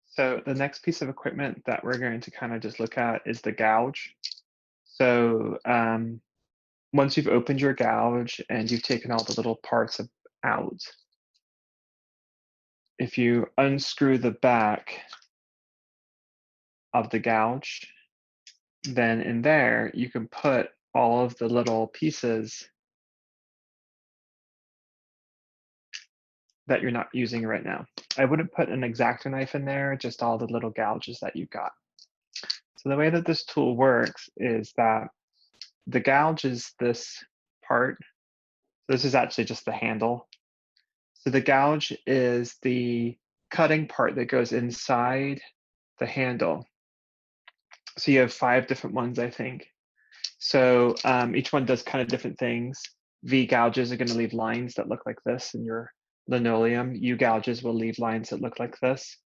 So the next piece of equipment that we're going to kind of just look at is the gouge. So once you've opened your gouge and you've taken all the little parts out, if you unscrew the back of the gouge, then in there you can put all of the little pieces that you're not using right now. I wouldn't put an X-Acto knife in there, just all the little gouges that you've got. So the way that this tool works is that the gouge is this part. This is actually just the handle. So the gouge is the cutting part that goes inside the handle. So you have 5 different ones, I think. So each one does kind of different things. V gouges are going to leave lines that look like this in your linoleum. U gouges will leave lines that look like this.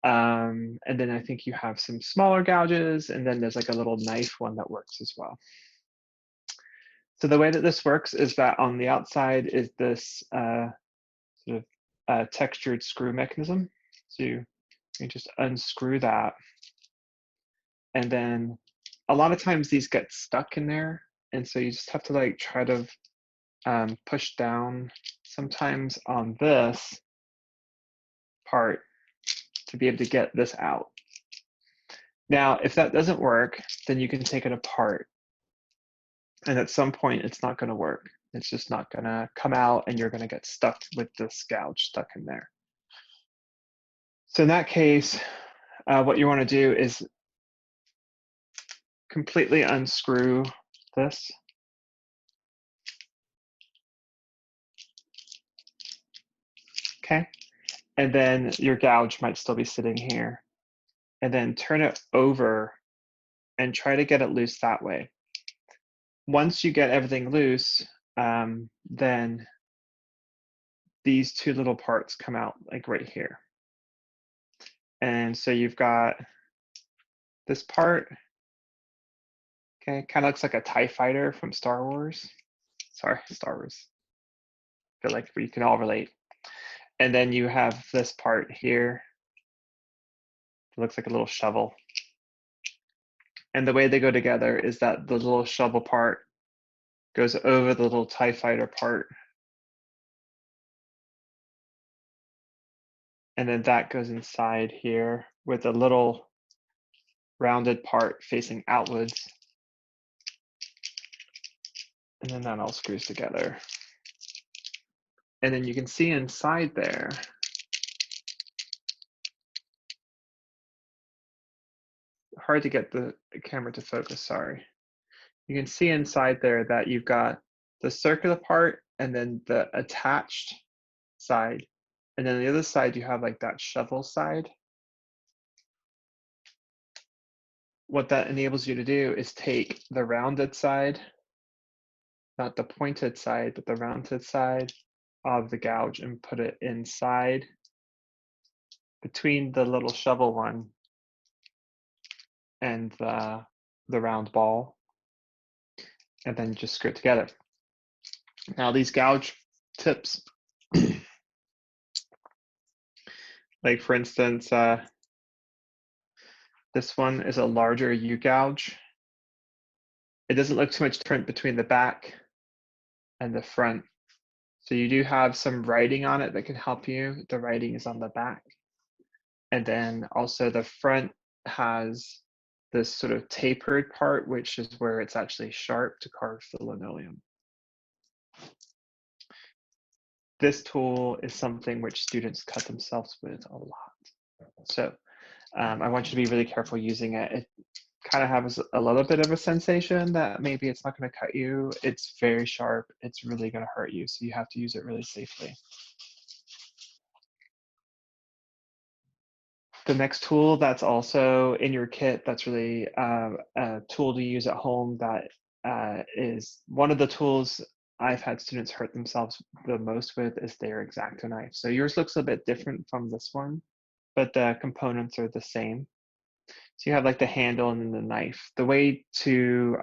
And then I think you have some smaller gouges, and then there's like a little knife one that works as well. So the way that this works is that on the outside is this sort of textured screw mechanism. So you just unscrew that. And then a lot of times these get stuck in there. And so you just have to like try to push down sometimes on this part to be able to get this out. Now, if that doesn't work, then you can take it apart. And at some point, it's not going to work. It's just not going to come out, and you're going to get stuck with this gouge stuck in there. So in that case, what you want to do is completely unscrew this. Okay. And then your gouge might still be sitting here. And then turn it over and try to get it loose that way. Once you get everything loose, then these 2 little parts come out like right here. And so you've got this part, okay, kind of looks like a TIE fighter from Star Wars. Sorry, Star Wars. I feel like we can all relate. And then you have this part here. It looks like a little shovel. And the way they go together is that the little shovel part goes over the little TIE fighter part. And then that goes inside here with a little rounded part facing outwards. And then that all screws together. And then you can see inside there, hard to get the camera to focus, sorry. You can see inside there that you've got the circular part and then the attached side. And then the other side, you have like that shovel side. What that enables you to do is take the rounded side, not the pointed side, but the rounded side of the gouge and put it inside between the little shovel one and the round ball, and then just screw it together. Now these gouge tips, like for instance, this one is a larger U gouge. It doesn't look too much different between the back and the front. So you do have some writing on it that can help you. The writing is on the back. And then also the front has this sort of tapered part, which is where it's actually sharp to carve the linoleum. This tool is something which students cut themselves with a lot. So I want you to be really careful using it. It kind of has a little bit of a sensation that maybe it's not going to cut you. It's very sharp. It's really going to hurt you. So you have to use it really safely. The next tool that's also in your kit that's really a tool to use at home that is one of the tools I've had students hurt themselves the most with is their X-Acto knife. So yours looks a bit different from this one, but the components are the same. So you have like the handle and then the knife. The way to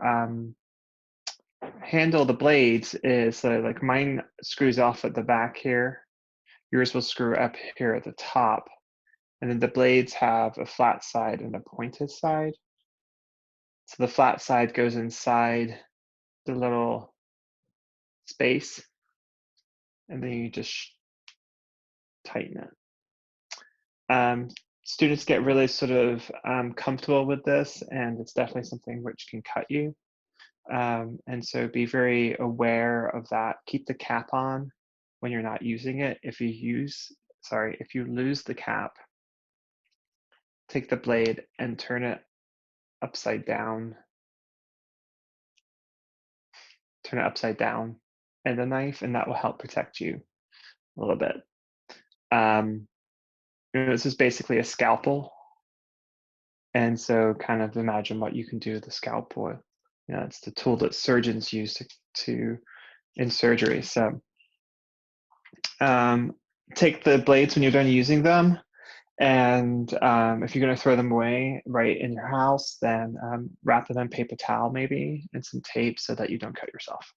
handle the blades is like mine screws off at the back here. Yours will screw up here at the top. And then the blades have a flat side and a pointed side. So the flat side goes inside the little space, and then you just tighten it. Students get really sort of comfortable with this, and it's definitely something which can cut you. And so be very aware of that. Keep the cap on when you're not using it. If you lose the cap, take the blade and turn it upside down. Turn it upside down and the knife, and that will help protect you a little bit. This is basically a scalpel. And so kind of imagine what you can do with the scalpel. It's the tool that surgeons use to in surgery. So take the blades when you're done using them. And if you're going to throw them away right in your house, then wrap them in paper towel maybe and some tape so that you don't cut yourself.